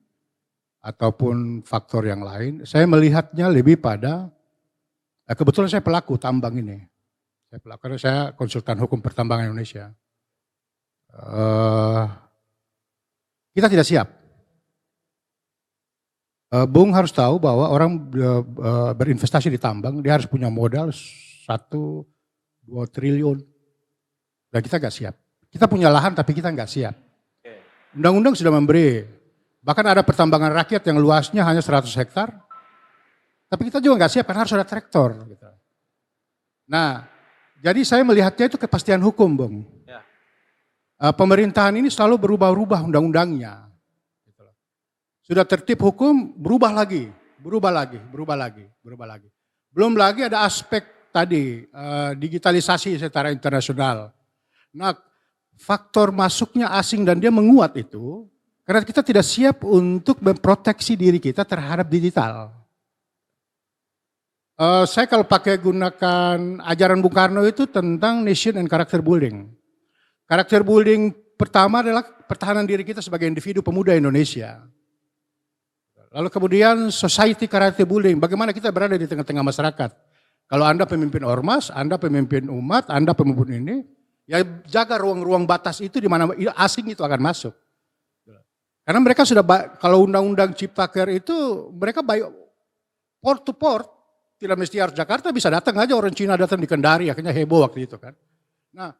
ataupun faktor yang lain, saya melihatnya lebih pada, kebetulan saya pelaku tambang ini. Saya pelaku, karena saya konsultan hukum pertambangan Indonesia. Kita tidak siap. Bung harus tahu bahwa orang berinvestasi di tambang, dia harus punya modal 1-2 triliun. Dan kita nggak siap. Kita punya lahan tapi kita nggak siap. Undang-undang sudah memberi. Bahkan ada pertambangan rakyat yang luasnya hanya 100 hektar. Tapi kita juga nggak siap karena harus ada traktor. Nah, jadi saya melihatnya itu kepastian hukum, Bung. Ya. Pemerintahan ini selalu berubah-ubah undang-undangnya. Sudah tertib hukum, berubah lagi. Belum lagi ada aspek tadi, digitalisasi secara internasional. Nah, faktor masuknya asing dan dia menguat itu, karena kita tidak siap untuk memproteksi diri kita terhadap digital. Saya kalau pakai gunakan ajaran Bung Karno itu tentang nation and character building. Character building pertama adalah pertahanan diri kita sebagai individu pemuda Indonesia. Lalu kemudian society character building, bagaimana kita berada di tengah-tengah masyarakat. Kalau Anda pemimpin ormas, Anda pemimpin umat, Anda pemimpin ini, ya jaga ruang-ruang batas itu di mana asing itu akan masuk. Karena mereka sudah, kalau undang-undang Ciptaker itu, mereka by port to port, tidak mesti harus Jakarta, bisa datang aja orang Cina datang di Kendari, akhirnya heboh waktu itu kan. Nah,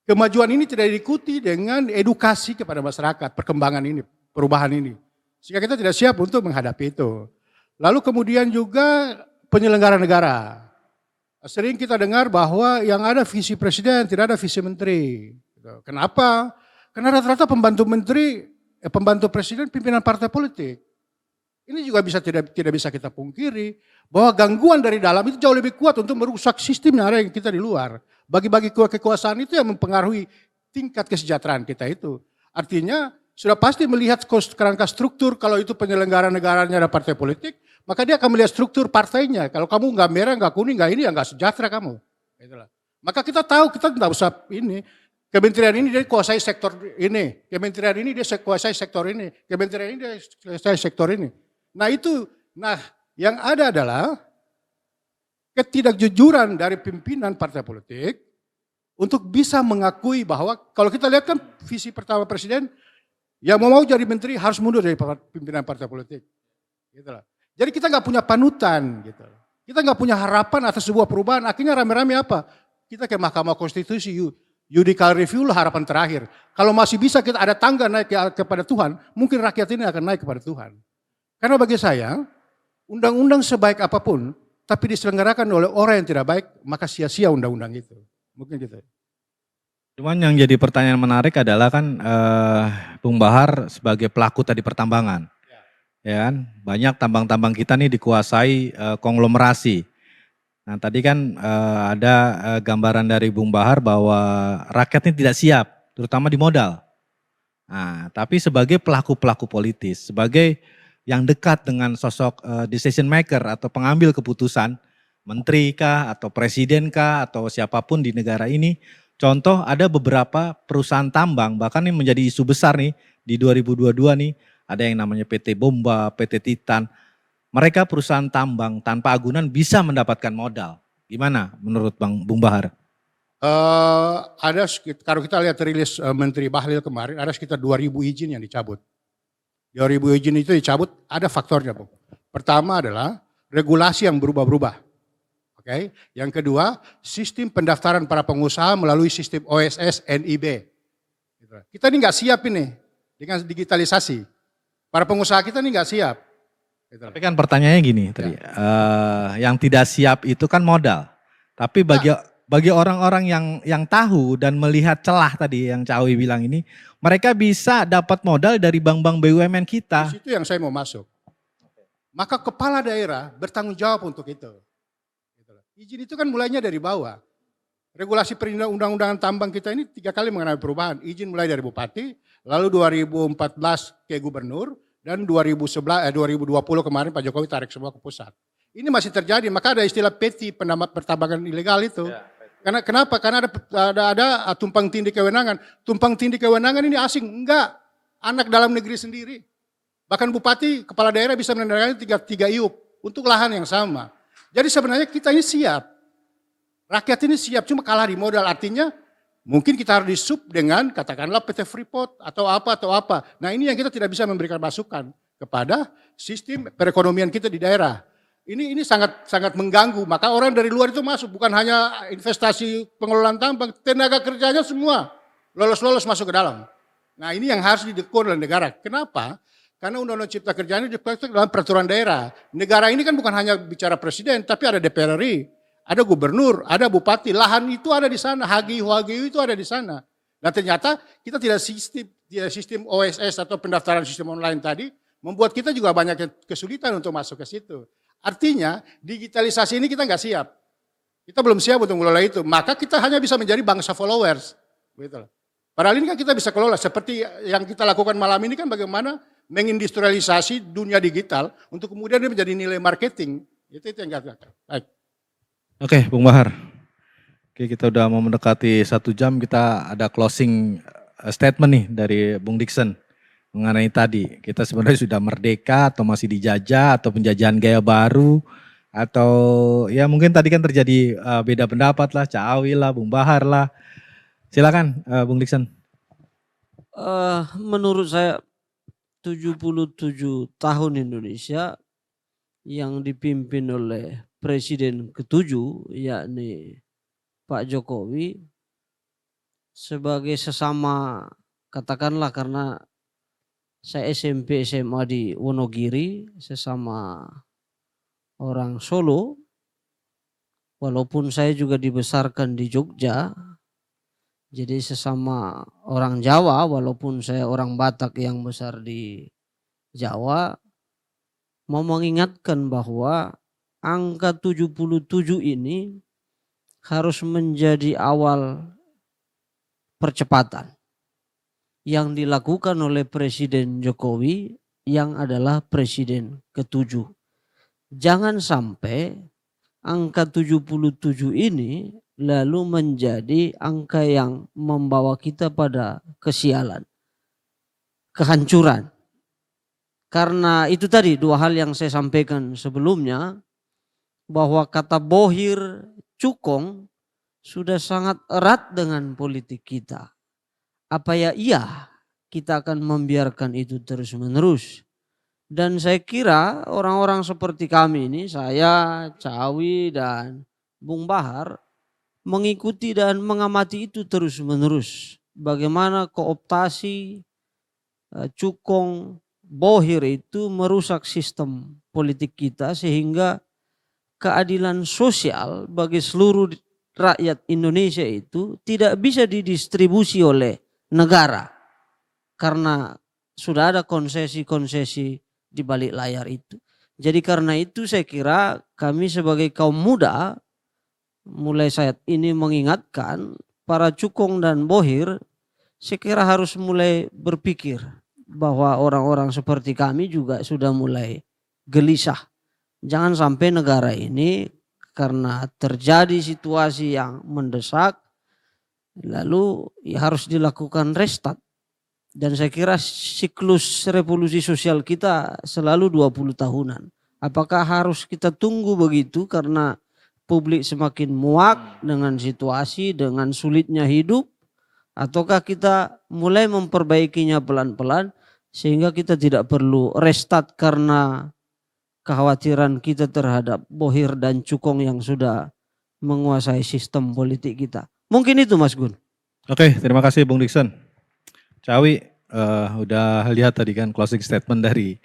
kemajuan ini tidak diikuti dengan edukasi kepada masyarakat, perkembangan ini, perubahan ini. Sehingga kita tidak siap untuk menghadapi itu. Lalu kemudian juga penyelenggara negara. Sering kita dengar bahwa yang ada visi presiden, tidak ada visi menteri. Kenapa? Karena rata-rata pembantu menteri, pembantu presiden pimpinan partai politik. Ini juga tidak bisa kita pungkiri bahwa gangguan dari dalam itu jauh lebih kuat untuk merusak sistem yang ada yang kita di luar. Bagi-bagi kekuasaan itu yang mempengaruhi tingkat kesejahteraan kita itu. Artinya sudah pasti melihat kerangka struktur, kalau itu penyelenggara negaranya ada partai politik, maka dia akan melihat struktur partainya. Kalau kamu nggak merah, nggak kuning, nggak ini, ya nggak sejahtera kamu. Itulah. Maka kita tahu, kita nggak usah ini. Kementerian ini dia kuasai sektor ini, kementerian ini dia kuasai sektor ini, kementerian ini dia kuasai sektor ini. Nah itu, yang ada adalah ketidakjujuran dari pimpinan partai politik untuk bisa mengakui bahwa kalau kita lihat kan visi pertama presiden, yang mau jadi menteri harus mundur dari pimpinan partai politik. Gitu lah. Jadi kita nggak punya panutan, gitu. Kita nggak punya harapan atas sebuah perubahan. Akhirnya rame-rame apa? Kita ke Mahkamah Konstitusi, judicial review lah harapan terakhir. Kalau masih bisa kita ada tangga naik kepada Tuhan, mungkin rakyat ini akan naik kepada Tuhan. Karena bagi saya, undang-undang sebaik apapun, tapi diselenggarakan oleh orang yang tidak baik, maka sia-sia undang-undang itu. Mungkin gitu. Cuman yang jadi pertanyaan menarik adalah kan Bung Bahar sebagai pelaku tadi pertambangan. Ya kan? Banyak tambang-tambang kita nih dikuasai konglomerasi. Nah tadi kan ada gambaran dari Bung Bahar bahwa rakyat ini tidak siap, terutama di modal. Nah, tapi sebagai pelaku-pelaku politis, sebagai yang dekat dengan sosok decision maker atau pengambil keputusan, menteri kah atau presiden kah atau siapapun di negara ini, contoh ada beberapa perusahaan tambang, bahkan ini menjadi isu besar nih di 2022 nih, ada yang namanya PT Bomba, PT Titan. Mereka perusahaan tambang tanpa agunan bisa mendapatkan modal. Gimana menurut Bung Bahar? Kalau kita lihat rilis Menteri Bahlil kemarin, ada sekitar 2.000 izin yang dicabut. 2.000 izin itu dicabut, ada faktornya, Bung. Pertama adalah regulasi yang berubah-ubah. Oke. Yang kedua, sistem pendaftaran para pengusaha melalui sistem OSS NIB. Kita ini nggak siap ini dengan digitalisasi. Para pengusaha kita ini nggak siap. Tapi kan pertanyaannya gini tadi, yang tidak siap itu kan modal. Tapi bagi orang-orang yang tahu dan melihat celah tadi yang Cak Awi bilang ini, mereka bisa dapat modal dari bank-bank BUMN kita. Di situ yang saya mau masuk. Maka kepala daerah bertanggung jawab untuk itu. Izin itu kan mulainya dari bawah. Regulasi perundang-undangan tambang kita ini 3 kali mengalami perubahan. Izin mulai dari bupati, lalu 2014 ke gubernur, dan 2020 kemarin Pak Jokowi tarik semua ke pusat. Ini masih terjadi, maka ada istilah peti pertambangan ilegal itu. Karena kenapa? Karena ada tumpang tindih kewenangan. Tumpang tindih kewenangan ini asing, enggak. Anak dalam negeri sendiri. Bahkan bupati, kepala daerah bisa menandatangani 3 iup untuk lahan yang sama. Jadi sebenarnya kita ini siap. Rakyat ini siap, cuma kalah di modal. Artinya mungkin kita harus disup dengan katakanlah PT Freeport atau apa. Nah ini yang kita tidak bisa memberikan masukan kepada sistem perekonomian kita di daerah. Ini sangat mengganggu, maka orang dari luar itu masuk, bukan hanya investasi pengelolaan tambang, tenaga kerjanya semua lolos masuk ke dalam. Nah ini yang harus didekor oleh negara. Kenapa? Karena Undang-Undang Cipta Kerja ini dipraktek dalam peraturan daerah. Negara ini kan bukan hanya bicara presiden, tapi ada DPR RI, ada gubernur, ada bupati, lahan itu ada di sana, HGU itu ada di sana. Nah ternyata kita tidak sistem OSS atau pendaftaran sistem online tadi, membuat kita juga banyak kesulitan untuk masuk ke situ. Artinya digitalisasi ini kita nggak siap. Kita belum siap untuk mengelola itu. Maka kita hanya bisa menjadi bangsa followers. Gitu. Padahal ini kan kita bisa kelola. Seperti yang kita lakukan malam ini kan bagaimana mengindustrialisasi dunia digital untuk kemudian dia menjadi nilai marketing. Itu yang kita lakukan. Baik. Oke, Bung Bahar. Oke, kita udah mau mendekati 1 jam, kita ada closing statement nih dari Bung Dixon. Mengenai tadi, kita sebenarnya sudah merdeka atau masih dijajah atau penjajahan gaya baru atau ya mungkin tadi kan terjadi beda pendapat lah, Cak Awi lah, Bung Bahar lah. Silakan Bung Dixon. Menurut saya 77 tahun Indonesia yang dipimpin oleh Presiden ke-7 yakni Pak Jokowi sebagai sesama, katakanlah karena saya SMP SMA di Wonogiri, sesama orang Solo, walaupun saya juga dibesarkan di Jogja, jadi sesama orang Jawa, walaupun saya orang Batak yang besar di Jawa, mau mengingatkan bahwa angka 77 ini harus menjadi awal percepatan yang dilakukan oleh Presiden Jokowi yang adalah Presiden ke-7. Jangan sampai angka 77 ini lalu menjadi angka yang membawa kita pada kesialan, kehancuran. Karena itu tadi dua hal yang saya sampaikan sebelumnya, bahwa kata bohir, cukong sudah sangat erat dengan politik kita. Apa ya iya kita akan membiarkan itu terus menerus. Dan saya kira orang-orang seperti kami ini, saya, Cawi dan Bung Bahar, mengikuti dan mengamati itu terus menerus. Bagaimana kooptasi, cukong, bohir itu merusak sistem politik kita sehingga keadilan sosial bagi seluruh rakyat Indonesia itu tidak bisa didistribusi oleh negara karena sudah ada konsesi-konsesi di balik layar itu. Jadi karena itu saya kira kami sebagai kaum muda mulai saat ini mengingatkan para cukong dan bohir, saya kira harus mulai berpikir bahwa orang-orang seperti kami juga sudah mulai gelisah. Jangan sampai negara ini karena terjadi situasi yang mendesak lalu ya harus dilakukan restart. Dan saya kira siklus revolusi sosial kita selalu 20 tahunan. Apakah harus kita tunggu begitu karena publik semakin muak dengan situasi, dengan sulitnya hidup? Ataukah kita mulai memperbaikinya pelan-pelan sehingga kita tidak perlu restart karena kekhawatiran kita terhadap bohir dan cukong yang sudah menguasai sistem politik kita. Mungkin itu Mas Gun. Oke, terima kasih Bung Dickson. Cawi udah lihat tadi kan closing statement dari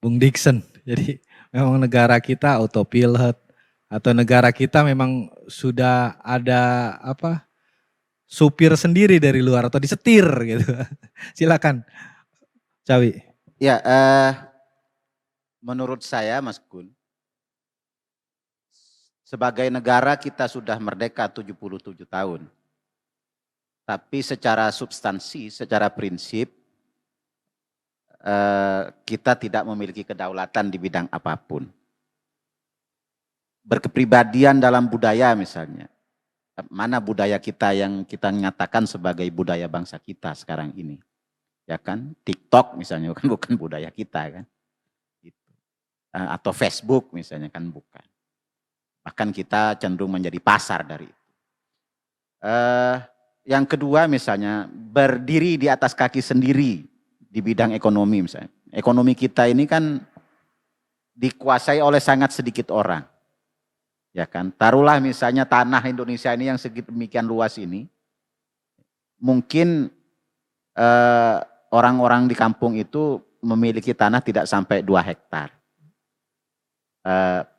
Bung Dickson. Jadi memang negara kita autopilot atau negara kita memang sudah ada apa? Supir sendiri dari luar atau disetir gitu. Silakan, Cawi. Ya, menurut saya Mas Gun, sebagai negara kita sudah merdeka 77 tahun. Tapi secara substansi, secara prinsip, kita tidak memiliki kedaulatan di bidang apapun. Berkepribadian dalam budaya misalnya. Mana budaya kita yang kita nyatakan sebagai budaya bangsa kita sekarang ini, ya kan? TikTok misalnya kan bukan budaya kita kan, gitu. Atau Facebook misalnya kan bukan. Bahkan kita cenderung menjadi pasar dari itu. Yang kedua misalnya berdiri di atas kaki sendiri di bidang ekonomi misalnya. Ekonomi kita ini kan dikuasai oleh sangat sedikit orang. Ya kan, taruhlah misalnya tanah Indonesia ini yang sedemikian luas ini, mungkin orang-orang di kampung itu memiliki tanah tidak sampai 2 hektar.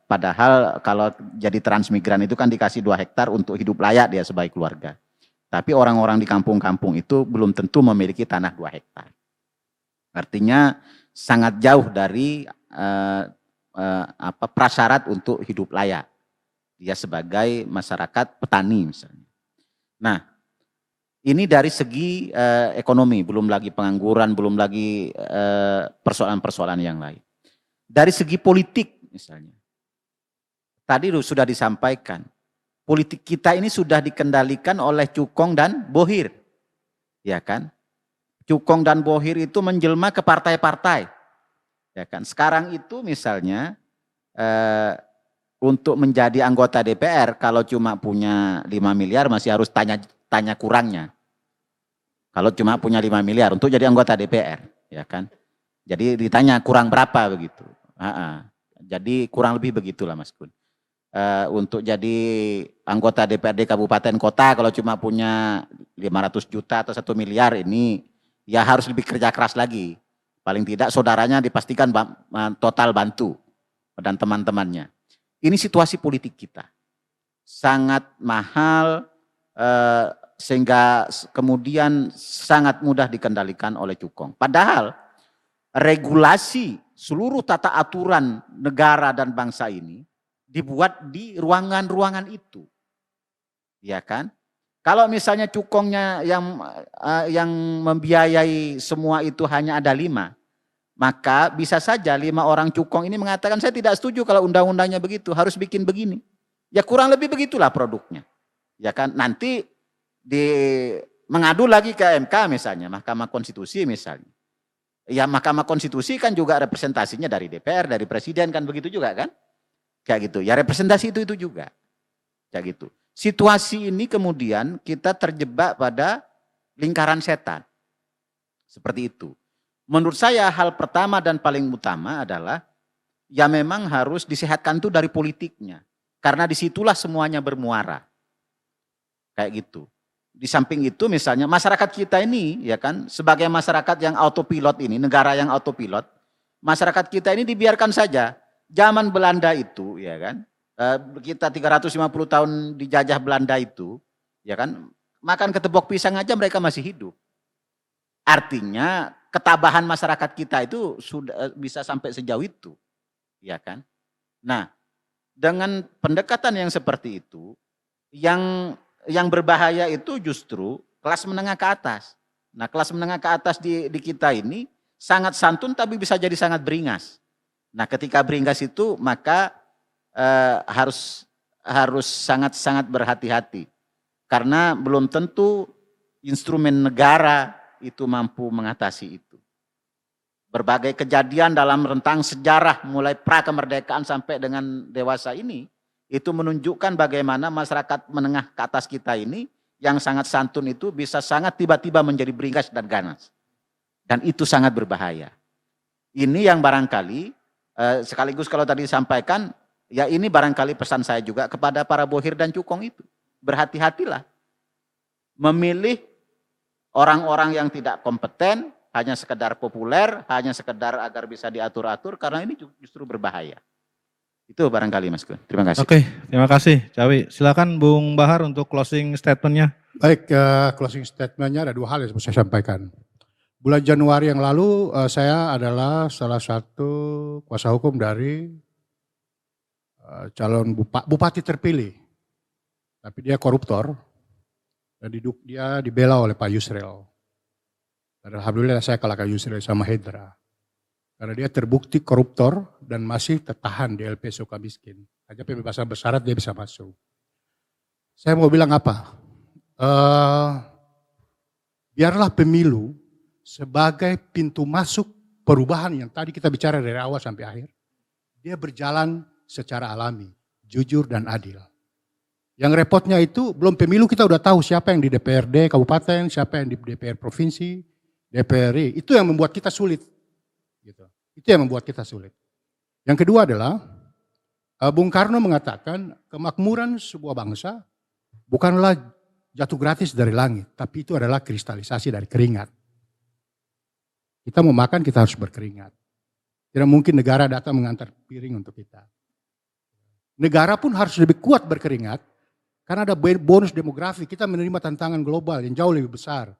Padahal kalau jadi transmigran itu kan dikasih 2 hektar untuk hidup layak dia sebagai keluarga. Tapi orang-orang di kampung-kampung itu belum tentu memiliki tanah 2 hektar. Artinya sangat jauh dari prasyarat untuk hidup layak. Dia sebagai masyarakat petani misalnya. Nah, ini dari segi ekonomi, belum lagi pengangguran, belum lagi persoalan-persoalan yang lain. Dari segi politik misalnya, tadi sudah disampaikan, politik kita ini sudah dikendalikan oleh cukong dan bohir, ya kan? Cukong dan bohir itu menjelma ke partai-partai, ya kan? Sekarang itu misalnya untuk menjadi anggota DPR, kalau cuma punya 5 miliar masih harus tanya kurangnya. Kalau cuma punya 5 miliar untuk jadi anggota DPR, ya kan? Jadi ditanya kurang berapa begitu. Jadi kurang lebih begitulah Mas Gun. untuk jadi anggota DPRD kabupaten kota kalau cuma punya 500 juta atau 1 miliar ini ya harus lebih kerja keras lagi. Paling tidak saudaranya dipastikan total bantu dan teman-temannya. Ini situasi politik kita. Sangat mahal sehingga kemudian sangat mudah dikendalikan oleh cukong. Padahal regulasi seluruh tata aturan negara dan bangsa ini dibuat di ruangan-ruangan itu. Ya kan? Kalau misalnya cukongnya yang membiayai semua itu hanya ada 5, maka bisa saja 5 orang cukong ini mengatakan saya tidak setuju kalau undang-undangnya begitu, harus bikin begini. Ya kurang lebih begitulah produknya. Ya kan? Nanti mengadu lagi ke MK misalnya, Mahkamah Konstitusi misalnya. Ya Mahkamah Konstitusi kan juga representasinya dari DPR, dari Presiden kan begitu juga kan? Kayak gitu. Ya representasi itu juga. Kayak gitu. Situasi ini kemudian kita terjebak pada lingkaran setan. Seperti itu. Menurut saya hal pertama dan paling utama adalah ya memang harus disehatkan itu dari politiknya. Karena disitulah semuanya bermuara. Kayak gitu. Di samping itu misalnya masyarakat kita ini ya kan sebagai masyarakat yang autopilot ini, negara yang autopilot, masyarakat kita ini dibiarkan saja. Zaman Belanda itu ya kan, kita 350 tahun dijajah Belanda itu, ya kan, makan ketebok pisang aja mereka masih hidup. Artinya ketabahan masyarakat kita itu sudah bisa sampai sejauh itu, ya kan. Nah, dengan pendekatan yang seperti itu, yang berbahaya itu justru kelas menengah ke atas. Nah, kelas menengah ke atas di kita ini sangat santun tapi bisa jadi sangat beringas. Nah, ketika beringas itu maka harus sangat-sangat berhati-hati. Karena belum tentu instrumen negara itu mampu mengatasi itu. Berbagai kejadian dalam rentang sejarah mulai pra kemerdekaan sampai dengan dewasa ini itu menunjukkan bagaimana masyarakat menengah ke atas kita ini yang sangat santun itu bisa sangat tiba-tiba menjadi beringas dan ganas. Dan itu sangat berbahaya. Ini yang barangkali sekaligus kalau tadi disampaikan, ya ini barangkali pesan saya juga kepada para bohir dan cukong itu. Berhati-hatilah. Memilih orang-orang yang tidak kompeten, hanya sekedar populer, hanya sekedar agar bisa diatur-atur, karena ini justru berbahaya. Itu barangkali Mas Gun. Terima kasih. Oke, terima kasih Cawi. Silakan Bung Bahar untuk closing statement-nya. Baik, closing statement-nya ada 2 hal yang harus saya sampaikan. Bulan Januari yang lalu saya adalah salah satu kuasa hukum dari calon bupati terpilih. Tapi dia koruptor dan dia dibela oleh Pak Yusril. Dan alhamdulillah saya kalahkan Yusril sama Hendra. Karena dia terbukti koruptor dan masih tertahan di LP Sukamiskin. Hanya pembebasan bersyarat dia bisa masuk. Saya mau bilang apa? Biarlah pemilu sebagai pintu masuk perubahan yang tadi kita bicara dari awal sampai akhir. Dia berjalan secara alami, jujur dan adil. Yang repotnya itu belum pemilu kita udah tahu siapa yang di DPRD kabupaten, siapa yang di DPR provinsi, DPRI. Itu yang membuat kita sulit. Gitu. Itu yang membuat kita sulit. Yang kedua adalah Bung Karno mengatakan kemakmuran sebuah bangsa bukanlah jatuh gratis dari langit, tapi itu adalah kristalisasi dari keringat. Kita mau makan kita harus berkeringat. Tidak mungkin negara datang mengantar piring untuk kita. Negara pun harus lebih kuat berkeringat karena ada bonus demografi. Kita menerima tantangan global yang jauh lebih besar.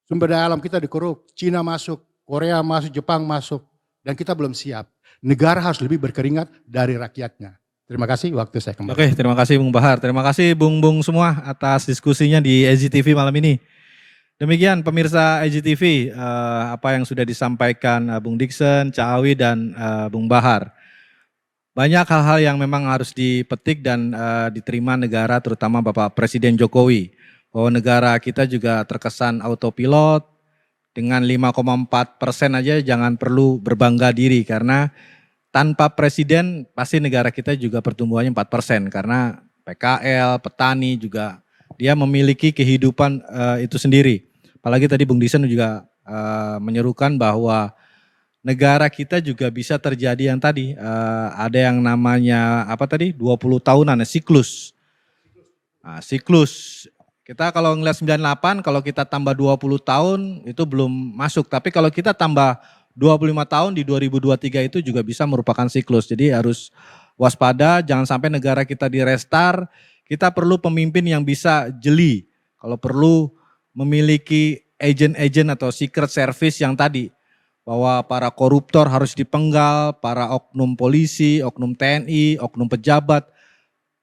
Sumber daya alam kita dikeruk, Cina masuk, Korea masuk, Jepang masuk, dan kita belum siap. Negara harus lebih berkeringat dari rakyatnya. Terima kasih, waktu saya kembali. Oke, terima kasih Bung Bahar. Terima kasih Bung semua atas diskusinya di EZTV malam ini. Demikian pemirsa EZTV, apa yang sudah disampaikan Bung Dixon, Cawi, dan Bung Bahar. Banyak hal-hal yang memang harus dipetik dan diterima negara, terutama Bapak Presiden Jokowi. Bahwa negara kita juga terkesan autopilot, dengan 5,4% aja jangan perlu berbangga diri karena tanpa presiden pasti negara kita juga pertumbuhannya 4% karena PKL, petani juga dia memiliki kehidupan itu sendiri. Apalagi tadi Bung Dixon juga menyerukan bahwa negara kita juga bisa terjadi yang tadi ada yang namanya apa tadi 20 tahunan siklus. Nah, siklus. Kita kalau ngeliat 98 kalau kita tambah 20 tahun itu belum masuk, tapi kalau kita tambah 25 tahun di 2023 itu juga bisa merupakan siklus. Jadi harus waspada, jangan sampai negara kita di-restart. Kita perlu pemimpin yang bisa jeli. Kalau perlu memiliki agent-agent atau secret service yang tadi. Bahwa para koruptor harus dipenggal, para oknum polisi, oknum TNI, oknum pejabat.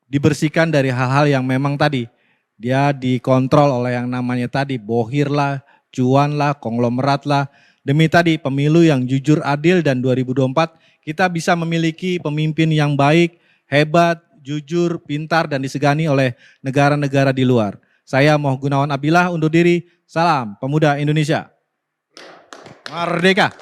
Dibersihkan dari hal-hal yang memang tadi. Dia dikontrol oleh yang namanya tadi, bohir lah, cuan lah, konglomerat lah. Demi tadi pemilu yang jujur, adil, dan 2024 kita bisa memiliki pemimpin yang baik, hebat, jujur, pintar, dan disegani oleh negara-negara di luar. Saya Moh Gunawan Abdillah undur diri. Salam Pemuda Indonesia. Merdeka!